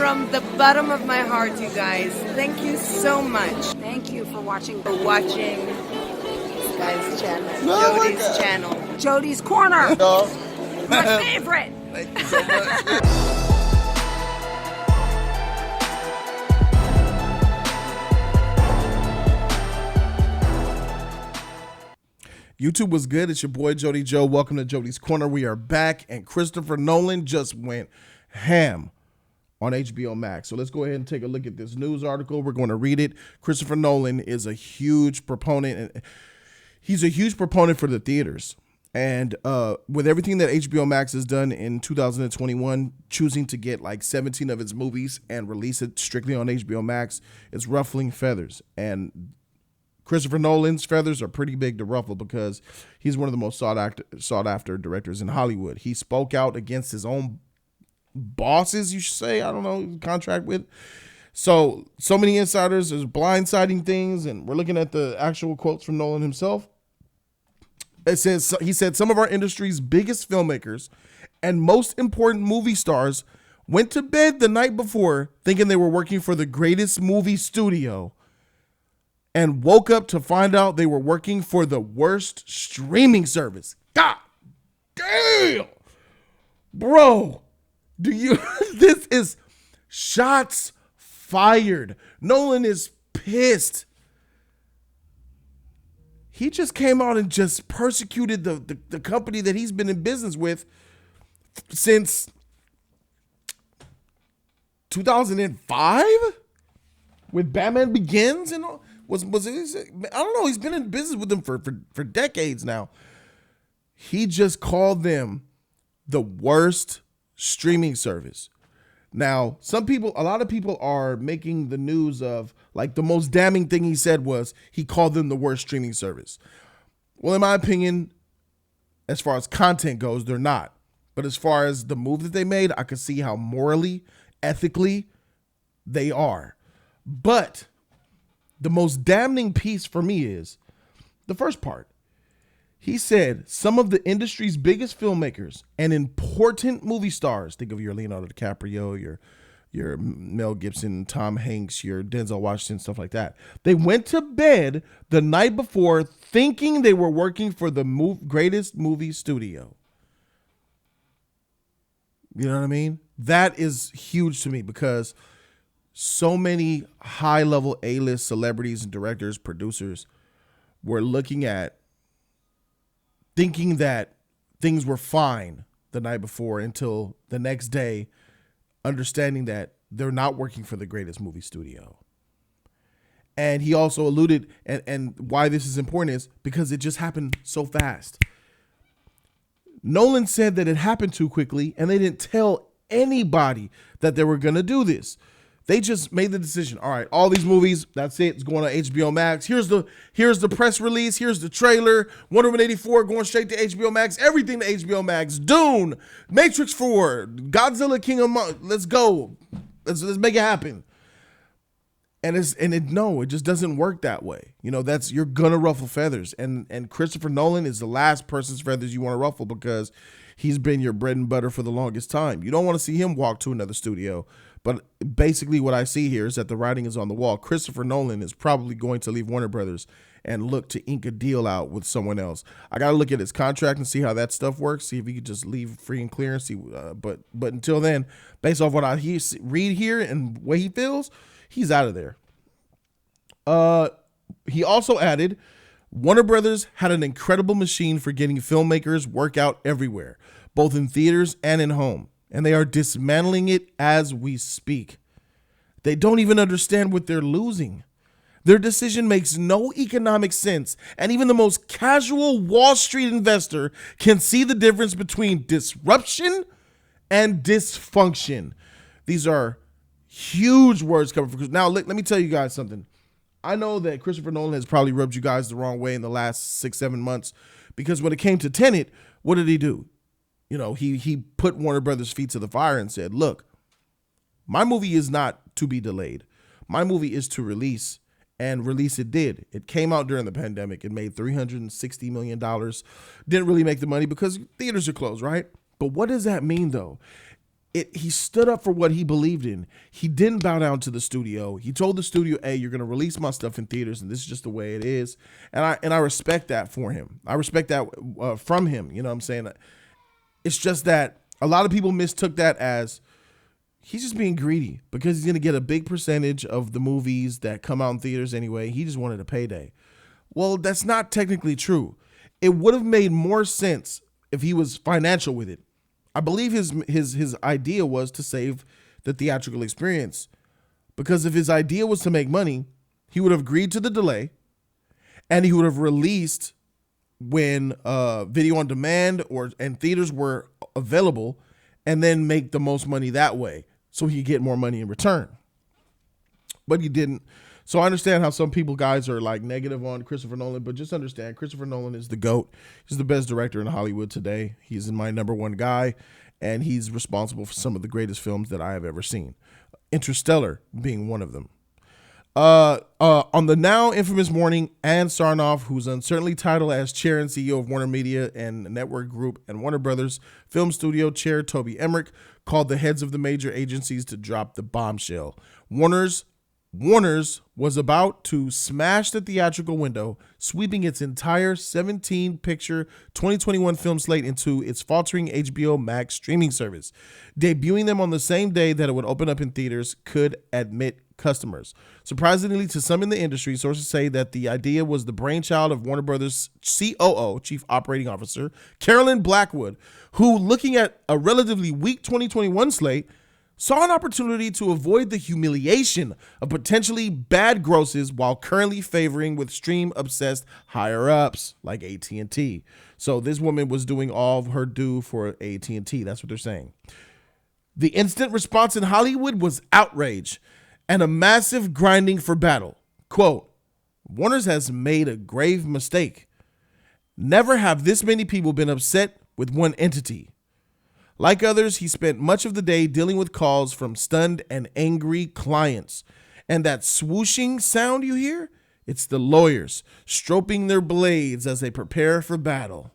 from the bottom of my heart, you guys. Thank you so much. Thank you for watching. This guy's channel, Jody's channel. Jody's Corner. My favorite. Thank you so much. YouTube was good. It's your boy Jody Joe. Welcome to Jody's Corner. We are back, and Christopher Nolan just went ham on HBO Max. So let's go ahead and take a look at this news article. We're going to read it. Christopher Nolan is a huge proponent, and he's a huge proponent for the theaters. And with everything that HBO Max has done in 2021, choosing to get like 17 of its movies and release it strictly on HBO Max, it's ruffling feathers. And Christopher Nolan's feathers are pretty big to ruffle because he's one of the most sought after directors in Hollywood. He spoke out against his own bosses, you should say, I don't know, contract with. So many insiders is blindsiding things, and we're looking at the actual quotes from Nolan himself. It says, he said, some of our industry's biggest filmmakers and most important movie stars went to bed the night before thinking they were working for the greatest movie studio and woke up to find out they were working for the worst streaming service. God damn, bro, this is shots fired. Nolan is pissed. He just came out and just persecuted the company that he's been in business with since 2005 with Batman Begins and all. I don't know. He's been in business with them for decades now. He just called them the worst streaming service. Now, a lot of people are making the news of like the most damning thing he said was he called them the worst streaming service. Well, in my opinion, as far as content goes, they're not. But as far as the move that they made, I could see how morally, ethically they are. But the most damning piece for me is the first part. He said some of the industry's biggest filmmakers and important movie stars, think of your Leonardo DiCaprio, your Mel Gibson, Tom Hanks, your Denzel Washington, stuff like that. They went to bed the night before thinking they were working for the greatest movie studio. You know what I mean? That is huge to me because so many high-level A-list celebrities and directors, producers were looking at thinking that things were fine the night before until the next day, understanding that they're not working for the greatest movie studio. And he also alluded, and why this is important is because it just happened so fast. Nolan said that it happened too quickly and they didn't tell anybody that they were going to do this. They just made the decision. All right, all these movies, that's it. It's going on HBO Max. Here's the press release. Here's the trailer. Wonder Woman 84 going straight to HBO Max. Everything to HBO Max. Dune, Matrix 4, Godzilla King of Monsters. Let's go. Let's make it happen. And it just doesn't work that way. You know, you're gonna ruffle feathers. And Christopher Nolan is the last person's feathers you want to ruffle because he's been your bread and butter for the longest time. You don't want to see him walk to another studio. But basically what I see here is that the writing is on the wall. Christopher Nolan is probably going to leave Warner Brothers and look to ink a deal out with someone else. I got to look at his contract and see how that stuff works, see if he could just leave free and clear and see. But until then, based off what I read here and the way he feels, he's out of there. He also added, Warner Brothers had an incredible machine for getting filmmakers work out everywhere, both in theaters and in home. And they are dismantling it as we speak. They don't even understand what they're losing. Their decision makes no economic sense. And even the most casual Wall Street investor can see the difference between disruption and dysfunction. These are huge words coming from. Now, let me tell you guys something. I know that Christopher Nolan has probably rubbed you guys the wrong way in the last 6-7 months because when it came to Tenet, what did he do? You know, he put Warner Brothers' feet to the fire and said, look, my movie is not to be delayed. My movie is to release, and release it did. It came out during the pandemic. It made $360 million. Didn't really make the money because theaters are closed, right? But what does that mean, though? he stood up for what he believed in. He didn't bow down to the studio. He told the studio, "Hey, you're going to release my stuff in theaters, and this is just the way it is." And I respect that for him. I respect that from him. You know what I'm saying? It's just that a lot of people mistook that as he's just being greedy because he's going to get a big percentage of the movies that come out in theaters anyway. He just wanted a payday. Well, that's not technically true. It would have made more sense if he was financial with it. I believe his idea was to save the theatrical experience, because if his idea was to make money, he would have agreed to the delay, and he would have released when video on demand and theaters were available, and then make the most money that way so he could get more money in return. But he didn't. So I understand how some people, guys, are like negative on Christopher Nolan, but just understand Christopher Nolan is the GOAT. He's the best director in Hollywood today. He's my number one guy, and he's responsible for some of the greatest films that I have ever seen. Interstellar being one of them. On the now infamous morning, Ann Sarnoff, who's uncertainly titled as chair and CEO of Warner Media and Network Group and Warner Brothers Film Studio chair Toby Emmerich, called the heads of the major agencies to drop the bombshell. Warner's was about to smash the theatrical window, sweeping its entire 17-picture 2021 film slate into its faltering HBO Max streaming service. Debuting them on the same day that it would open up in theaters could admit customers. Surprisingly to some in the industry, sources say that the idea was the brainchild of Warner Brothers COO, Chief Operating Officer, Carolyn Blackwood, who, looking at a relatively weak 2021 slate, saw an opportunity to avoid the humiliation of potentially bad grosses while currently favoring with stream-obsessed higher-ups like AT&T. So this woman was doing all of her due for AT&T. That's what they're saying. The instant response in Hollywood was outrage and a massive grinding for battle. Quote, "Warner's has made a grave mistake. Never have this many people been upset with one entity. Like others, he spent much of the day dealing with calls from stunned and angry clients. And that swooshing sound you hear? It's the lawyers stroking their blades as they prepare for battle.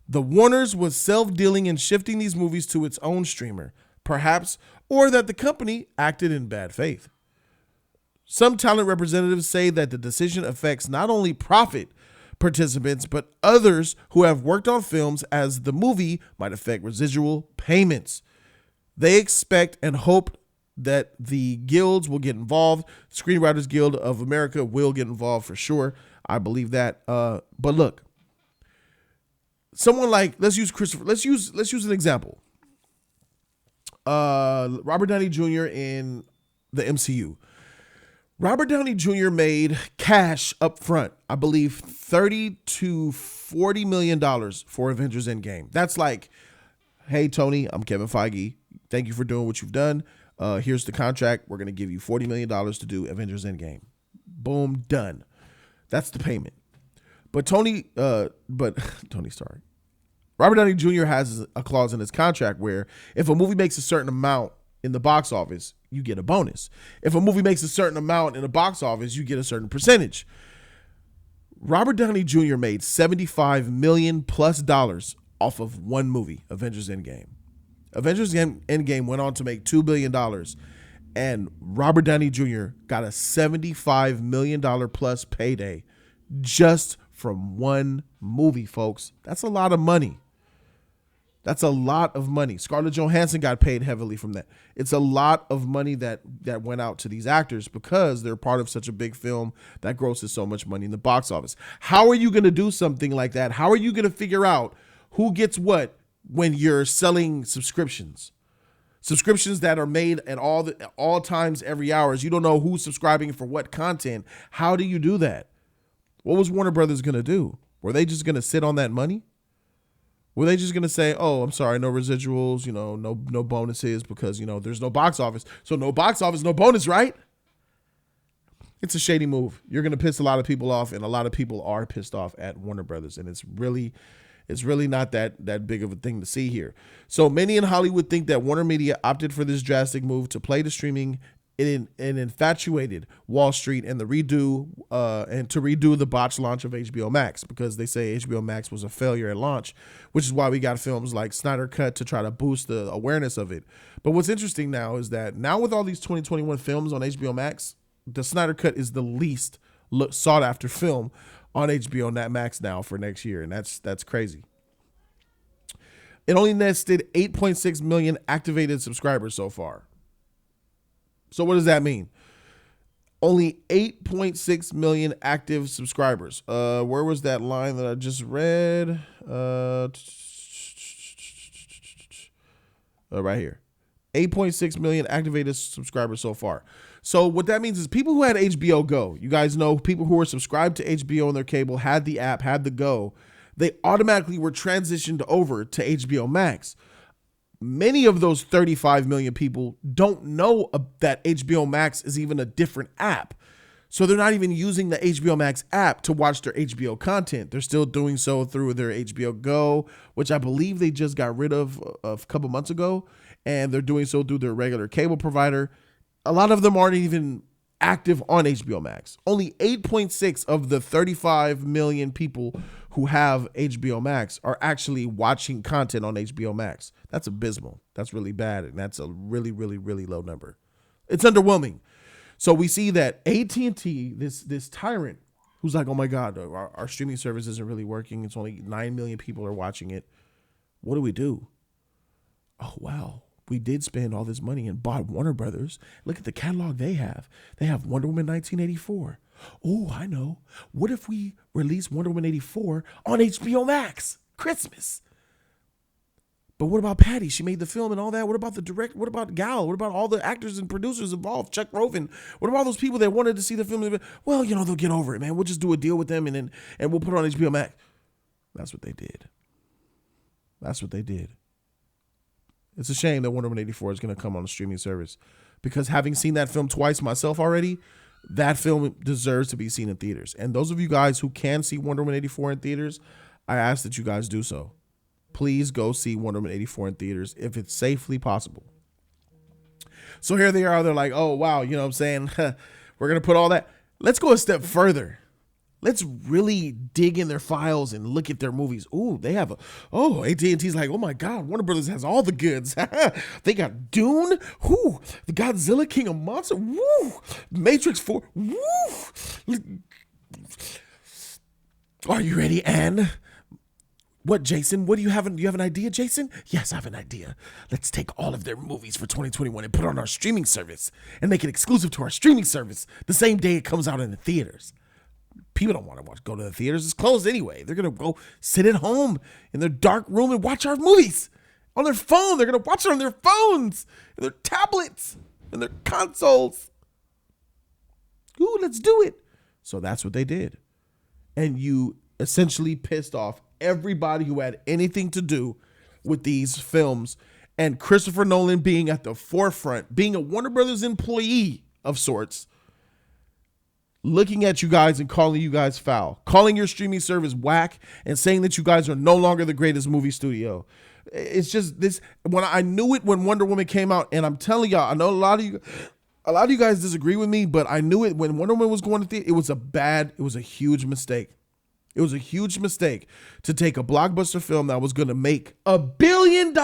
The Warner's was self-dealing in shifting these movies to its own streamer, perhaps, or that the company acted in bad faith. Some talent representatives say that the decision affects not only profit participants, but others who have worked on films, as the movie might affect residual payments. They expect and hope that the guilds will get involved. Screenwriters Guild of America will get involved for sure. I believe that. But look, someone like, let's use an example. Robert Downey Jr. in the MCU. Robert Downey Jr. made cash up front, I believe $30 to $40 million for Avengers Endgame. That's like, hey, Tony, I'm Kevin Feige. Thank you for doing what you've done. Here's the contract. We're going to give you $40 million to do Avengers Endgame. Boom, done. That's the payment. But Tony Stark. Robert Downey Jr. has a clause in his contract where if a movie makes a certain amount in the box office, you get a bonus. If a movie makes a certain amount in the box office, you get a certain percentage. Robert Downey Jr. made $75 million plus off of one movie, Avengers Endgame. Avengers Endgame went on to make $2 billion, and Robert Downey Jr. got a $75 million plus payday just from one movie, folks. That's a lot of money. That's a lot of money. Scarlett Johansson got paid heavily from that. It's a lot of money that went out to these actors because they're part of such a big film that grosses so much money in the box office. How are you going to do something like that? How are you going to figure out who gets what when you're selling subscriptions? Subscriptions that are made at all times, every hour. You don't know who's subscribing for what content. How do you do that? What was Warner Brothers going to do? Were they just going to sit on that money? Were they just going to say, oh, I'm sorry, no residuals, no bonuses because, there's no box office. So no box office, no bonus, right? It's a shady move. You're going to piss a lot of people off, and a lot of people are pissed off at Warner Brothers, and it's really not that big of a thing to see here. So many in Hollywood think that Warner Media opted for this drastic move to play to streaming It infatuated Wall Street and to redo the botched launch of HBO Max, because they say HBO Max was a failure at launch, which is why we got films like Snyder Cut to try to boost the awareness of it. But what's interesting now is that now with all these 2021 films on HBO Max, the Snyder Cut is the least sought after film on HBO Max now for next year, and that's crazy. It only nested 8.6 million activated subscribers so far. So what does that mean? Only 8.6 million active subscribers. Where was that line that I just read? Right here. 8.6 million activated subscribers so far. So what that means is people who had HBO Go, you guys know, people who were subscribed to HBO on their cable, had the app, had the Go, they automatically were transitioned over to HBO Max. Many of those 35 million people don't know that HBO Max is even a different app. So they're not even using the HBO Max app to watch their HBO content. They're still doing so through their HBO Go, which I believe they just got rid of a couple months ago. And they're doing so through their regular cable provider. A lot of them aren't even active on HBO Max. Only 8.6 of the 35 million people who have HBO Max are actually watching content on HBO Max. That's abysmal. That's really bad. And that's a really, really, really low number. It's underwhelming. So we see that AT&T, this tyrant who's like, oh my God, our streaming service isn't really working. It's only 9 million people are watching it. What do we do? Oh, wow. We did spend all this money and bought Warner Brothers. Look at the catalog they have. They have Wonder Woman 1984. Oh, I know. What if we release Wonder Woman 84 on HBO Max? Christmas. But what about Patty? She made the film and all that. What about the direct? What about Gal? What about all the actors and producers involved? Chuck Roven. What about all those people that wanted to see the film? Well, they'll get over it, man. We'll just do a deal with them and we'll put it on HBO Max. That's what they did. That's what they did. It's a shame that Wonder Woman 84 is going to come on a streaming service, because having seen that film twice myself already, that film deserves to be seen in theaters. And those of you guys who can see Wonder Woman 84 in theaters, I ask that you guys do so. Please go see Wonder Woman 84 in theaters if it's safely possible. So here they are. They're like, oh, wow. You know what I'm saying? We're going to put all that. Let's go a step further. Let's really dig in their files and look at their movies. Ooh, they have AT&T's like, oh my God, Warner Brothers has all the goods. They got Dune, the Godzilla King of Monsters, Matrix 4, Are you ready, Anne? What, Jason? What do you have? Do you have an idea, Jason? Yes, I have an idea. Let's take all of their movies for 2021 and put it on our streaming service and make it exclusive to our streaming service the same day it comes out in the theaters. People don't want to go to the theaters. It's closed anyway. They're going to go sit at home in their dark room and watch our movies on their phone. They're going to watch it on their phones and their tablets and their consoles. Ooh, let's do it. So that's what they did. And you essentially pissed off everybody who had anything to do with these films. And Christopher Nolan being at the forefront, being a Warner Brothers employee of sorts, looking at you guys and calling you guys foul, calling your streaming service whack, and saying that you guys are no longer the greatest movie studio. It's just this. When I knew it when Wonder Woman came out, and I'm telling y'all, I know a lot of you guys disagree with me, but I knew it when Wonder Woman was going to theater. It was a huge mistake. It was a huge mistake to take a blockbuster film that was going to make $1 billion.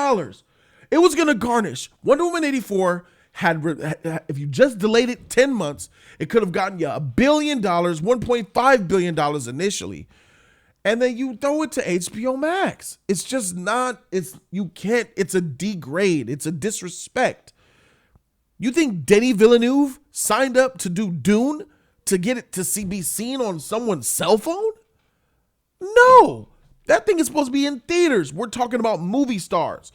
It was going to garnish. Wonder Woman 84 if you just delayed it 10 months, it could have gotten you $1 billion, $1.5 billion initially. And then you throw it to HBO Max. It's just not, it's a degrade. It's a disrespect. You think Denis Villeneuve signed up to do Dune to get it to be seen on someone's cell phone? No, that thing is supposed to be in theaters. We're talking about movie stars,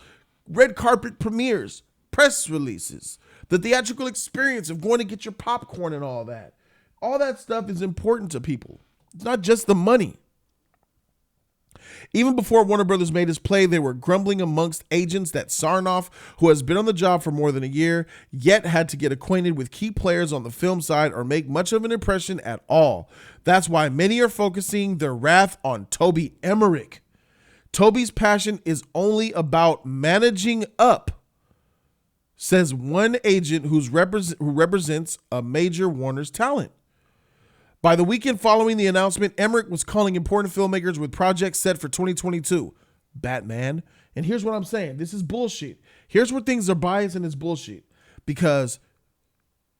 red carpet premieres, press releases, the theatrical experience of going to get your popcorn and all that. All that stuff is important to people. It's not just the money. Even before Warner Brothers made his play, they were grumbling amongst agents that Sarnoff, who has been on the job for more than a year, yet had to get acquainted with key players on the film side or make much of an impression at all. That's why many are focusing their wrath on Toby Emmerich. Toby's passion is only about managing up. says one agent who represents a major Warner's talent. By the weekend following the announcement, Emmerich was calling important filmmakers with projects set for 2022. Batman. And here's what I'm saying. This is bullshit. Here's where things are biased and it's bullshit. Because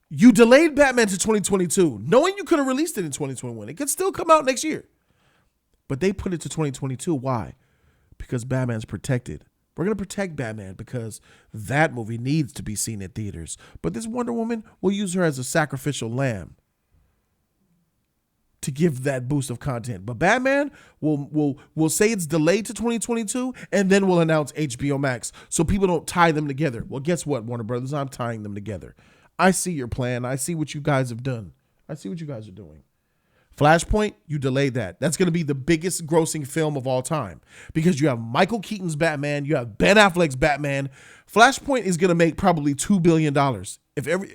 you delayed Batman to 2022, knowing you could have released it in 2021. It could still come out next year. But they put it to 2022. Why? Because Batman's protected. We're going to protect Batman because that movie needs to be seen in theaters. But this Wonder Woman, will use her as a sacrificial lamb to give that boost of content. But Batman will say it's delayed to 2022 and then we'll announce HBO Max so people don't tie them together. Well, guess what, Warner Brothers? I'm tying them together. I see your plan. I see what you guys have done. I see what you guys are doing. Flashpoint, you delayed that. That's going to be the biggest grossing film of all time because you have Michael Keaton's Batman, you have Ben Affleck's Batman. Flashpoint is going to make probably $2 billion.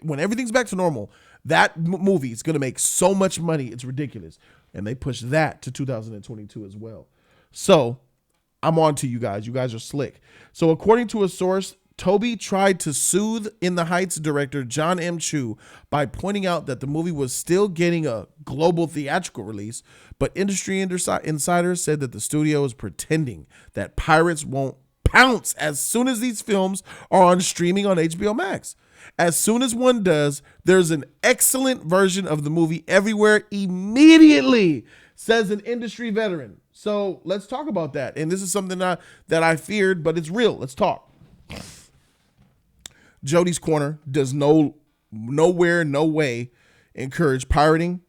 When everything's back to normal, that movie is going to make so much money, it's ridiculous. And they push that to 2022 as well. So I'm on to you guys. You guys are slick. So according to a source, Toby tried to soothe In the Heights director John M. Chu by pointing out that the movie was still getting a global theatrical release, but industry insiders said that the studio is pretending that pirates won't pounce as soon as these films are on streaming on HBO Max. As soon as one does, there's an excellent version of the movie everywhere immediately, says an industry veteran. So let's talk about that. And this is something that I feared, but it's real. Let's talk. Jody's Corner does nowhere, no way encourage pirating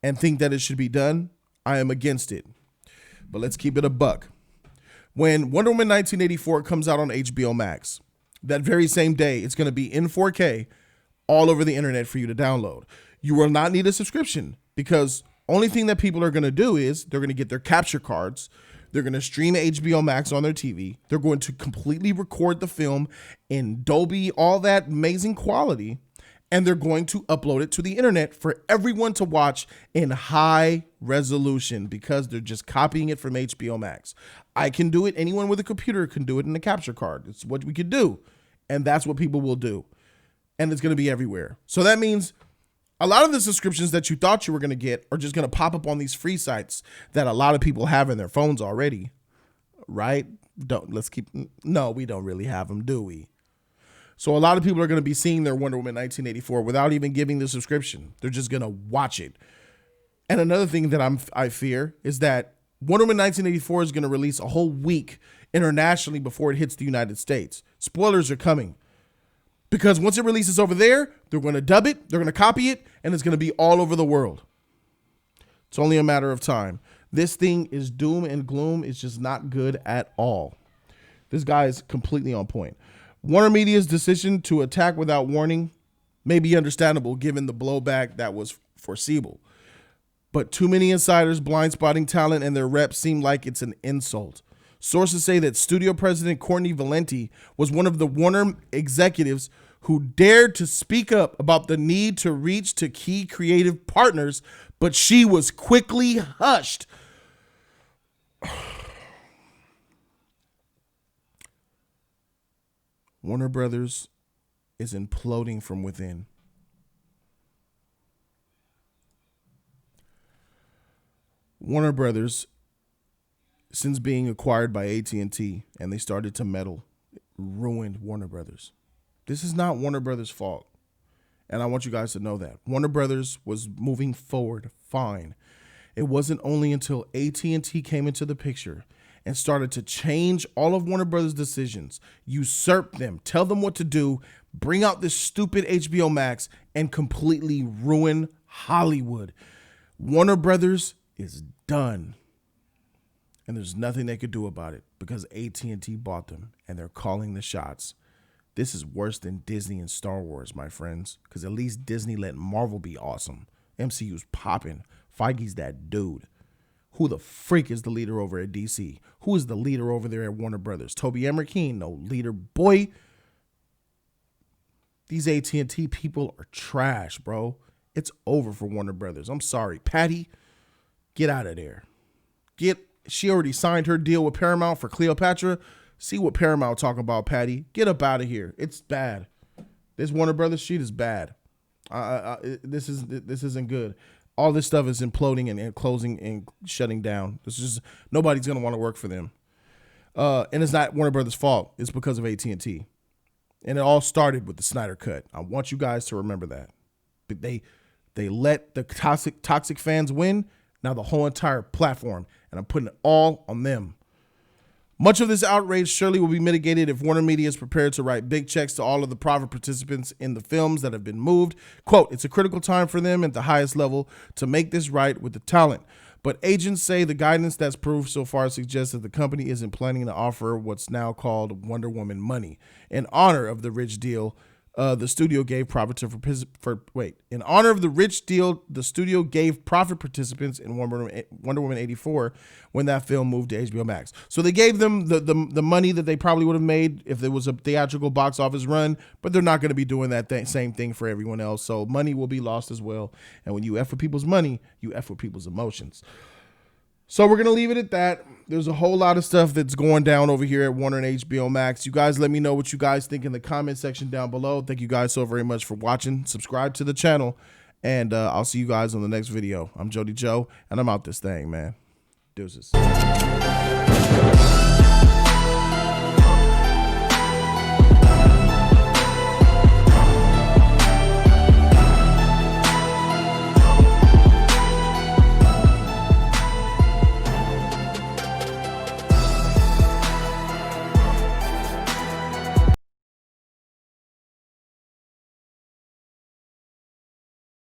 and think that it should be done. I am against it. But let's keep it a buck. When Wonder Woman 1984 comes out on HBO Max, that very same day, it's going to be in 4K all over the internet for you to download. You will not need a subscription because only thing that people are going to do is they're going to get their capture cards. They're going to stream HBO Max on their TV. They're going to completely record the film in Dolby, all that amazing quality, and they're going to upload it to the internet for everyone to watch in high resolution because they're just copying it from HBO Max. I can do it. Anyone with a computer can do it in a capture card. It's what we could do, and that's what people will do, and it's going to be everywhere. So that means a lot of the subscriptions that you thought you were going to get are just going to pop up on these free sites that a lot of people have in their phones already, right? No, we don't really have them, do we? So a lot of people are going to be seeing their Wonder Woman 1984 without even giving the subscription. They're just going to watch it. And another thing that I fear is that Wonder Woman 1984 is going to release a whole week internationally before it hits the United States. Spoilers are coming. Because once it releases over there, they're going to dub it, they're going to copy it, and it's going to be all over the world. It's only a matter of time. This thing is doom and gloom. It's just not good at all. This guy is completely on point. Warner Media's decision to attack without warning may be understandable given the blowback that was foreseeable. But too many insiders blind-spotting talent and their reps seem like it's an insult. Sources say that studio president Courtney Valenti was one of the Warner executives who dared to speak up about the need to reach to key creative partners, but she was quickly hushed. Warner Brothers is imploding from within. Warner Brothers, since being acquired by AT&T and they started to meddle, ruined Warner Brothers. This is not Warner Brothers' fault. And I want you guys to know that. Warner Brothers was moving forward fine. It wasn't only until AT&T came into the picture and started to change all of Warner Brothers' decisions, usurp them, tell them what to do, bring out this stupid HBO Max, and completely ruin Hollywood. Warner Brothers is done. And there's nothing they could do about it because AT&T bought them and they're calling the shots. This is worse than Disney and Star Wars, my friends, because at least Disney let Marvel be awesome. MCU's popping. Feige's that dude. Who the freak is the leader over at DC? Who is the leader over there at Warner Brothers? Toby Emmerich, no leader. Boy, these AT&T people are trash, bro. It's over for Warner Brothers. I'm sorry. Patty, get out of there. She already signed her deal with Paramount for Cleopatra. See what Paramount talking about, Patty. Get up out of here. It's bad. This Warner Brothers shit is bad. This isn't good. All this stuff is imploding and closing and shutting down. It's just nobody's gonna want to work for them. And it's not Warner Brothers' fault. It's because of AT&T. And it all started with the Snyder Cut. I want you guys to remember that. But they let the toxic fans win. Now the whole entire platform, and I'm putting it all on them. Much of this outrage surely will be mitigated if Warner Media is prepared to write big checks to all of the private participants in the films that have been moved. Quote, it's a critical time for them at the highest level to make this right with the talent. But agents say the guidance that's proved so far suggests that the company isn't planning to offer what's now called Wonder Woman money. In honor of the rich deal, the studio gave profit in honor of the rich deal, the studio gave profit participants in Wonder Woman 84 when that film moved to HBO Max. So they gave them the money that they probably would have made if there was a theatrical box office run, but they're not going to be doing that same thing for everyone else. So money will be lost as well. And when you F with people's money, you F with people's emotions. So we're going to leave it at that. There's a whole lot of stuff that's going down over here at Warner and HBO Max. You guys let me know what you guys think in the comment section down below. Thank you guys so very much for watching. Subscribe to the channel, and I'll see you guys on the next video. I'm Jody Joe, and I'm out this thing, man. Deuces.